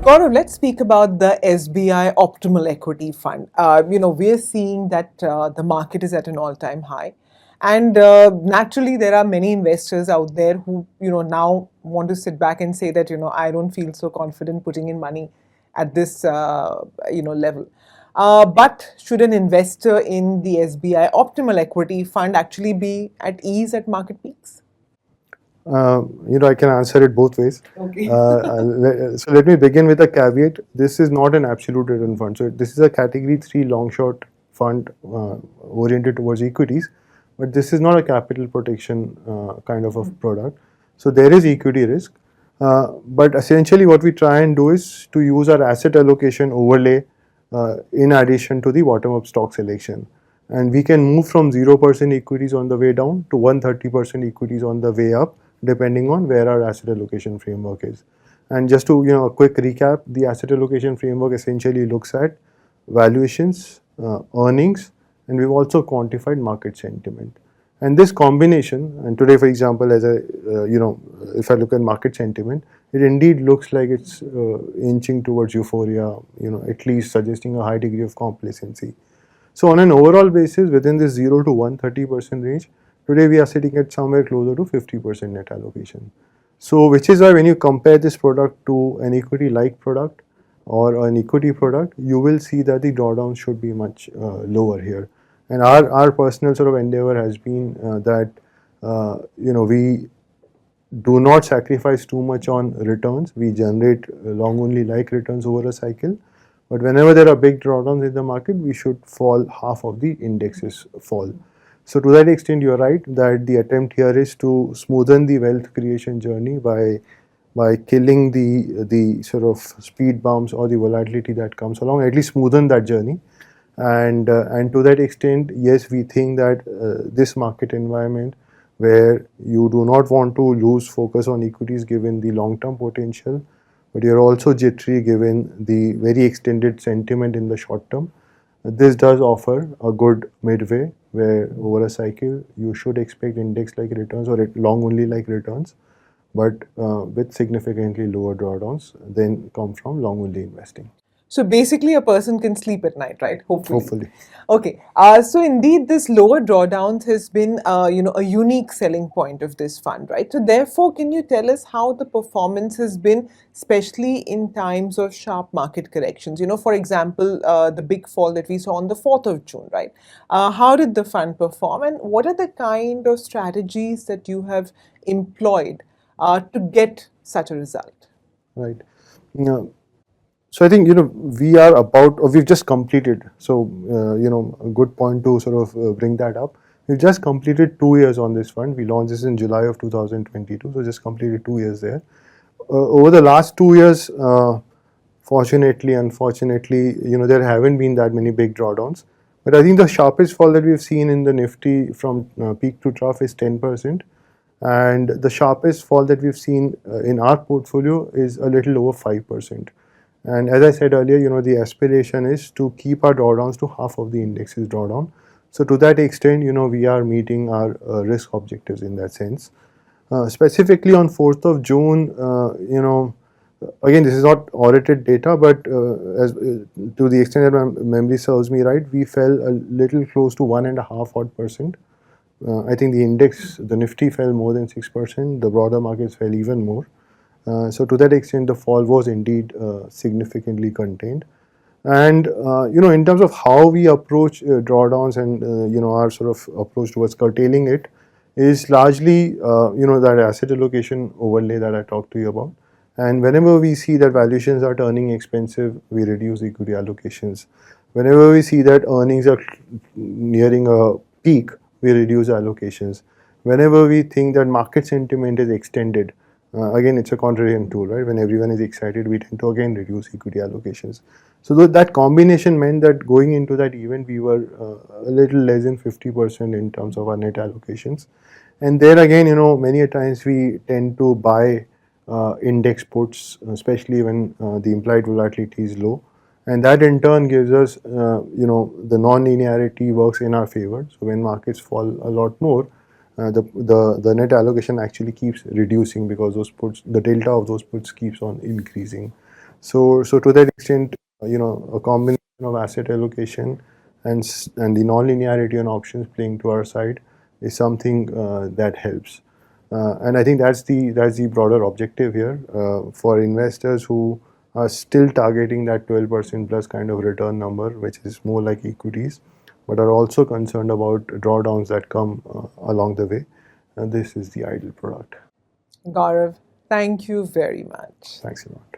Gaurav, let's speak about the SBI Optimal Equity Fund. We're seeing that the market is at an all-time high, and naturally, there are many investors out there who, now want to sit back and say that, I don't feel so confident putting in money at this, level. But should an investor in the SBI Optimal Equity Fund actually be at ease at market peaks? I can answer it both ways. Okay. So let me begin with a caveat. This is not an absolute return fund. So this is a category 3 long short fund oriented towards equities, but this is not a capital protection kind of a product. So there is equity risk. But essentially what we try and do is to use our asset allocation overlay in addition to the bottom up stock selection. And we can move from 0% equities on the way down to 130% equities on the way up, depending on where our asset allocation framework is. And just to a quick recap, the asset allocation framework essentially looks at valuations, earnings, and we've also quantified market sentiment. And this combination, and today, for example, as if I look at market sentiment, it indeed looks like it's inching towards euphoria, at least suggesting a high degree of complacency. So on an overall basis, within this 0 to 130% range, today we are sitting at somewhere closer to 50% net allocation. So which is why when you compare this product to an equity-like product or an equity product, you will see that the drawdown should be much lower here. And our personal sort of endeavor has been that we do not sacrifice too much on returns. We generate long only like returns over a cycle. But whenever there are big drawdowns in the market, we should fall half of the indexes fall. So to that extent, you're right that the attempt here is to smoothen the wealth creation journey by killing the sort of speed bumps or the volatility that comes along, at least smoothen that journey. And to that extent, yes, we think that this market environment where you do not want to lose focus on equities given the long-term potential, but you're also jittery given the very extended sentiment in the short term. This does offer a good midway where over a cycle you should expect index-like returns or long only like returns, but with significantly lower drawdowns than come from long only investing. So basically, a person can sleep at night, right? Hopefully. Okay. So indeed, this lower drawdowns has been, a unique selling point of this fund, right? So therefore, can you tell us how the performance has been, especially in times of sharp market corrections? For example, the big fall that we saw on the 4th of June, right? How did the fund perform, and what are the kind of strategies that you have employed to get such a result? Right. So I think we are about, or we've just completed. So a good point to sort of bring that up. We've just completed 2 years on this fund. We launched this in July of 2022. So just completed 2 years there. Over the last 2 years, fortunately, unfortunately, there haven't been that many big drawdowns. But I think the sharpest fall that we've seen in the Nifty from peak to trough is 10%. And the sharpest fall that we've seen in our portfolio is a little over 5%. And as I said earlier, the aspiration is to keep our drawdowns to half of the index's drawdown. So to that extent, we are meeting our risk objectives in that sense. Specifically on 4th of June, again, this is not audited data, but to the extent that my memory serves me right, we fell a little close to 1.5% odd. I think the index, the Nifty fell more than 6%, the broader markets fell even more. So to that extent, the fall was indeed significantly contained. And in terms of how we approach drawdowns and our sort of approach towards curtailing it is largely that asset allocation overlay that I talked to you about. And whenever we see that valuations are turning expensive, we reduce equity allocations. Whenever we see that earnings are nearing a peak, we reduce allocations. Whenever we think that market sentiment is extended, again, it's a contrarian tool, right? When everyone is excited, we tend to again reduce equity allocations. So that combination meant that going into that event, we were a little less than 50% in terms of our net allocations. And there again, many a times we tend to buy index puts, especially when the implied volatility is low. And that in turn gives us, the non-linearity works in our favor. So when markets fall a lot more, the net allocation actually keeps reducing because those puts, the delta of those puts keeps on increasing. So to that extent, a combination of asset allocation and the non-linearity on options playing to our side is something that helps. And I think that's the broader objective here for investors who are still targeting that 12% plus kind of return number, which is more like equities, but are also concerned about drawdowns that come along the way. And this is the ideal product. Gaurav, thank you very much. Thanks a lot.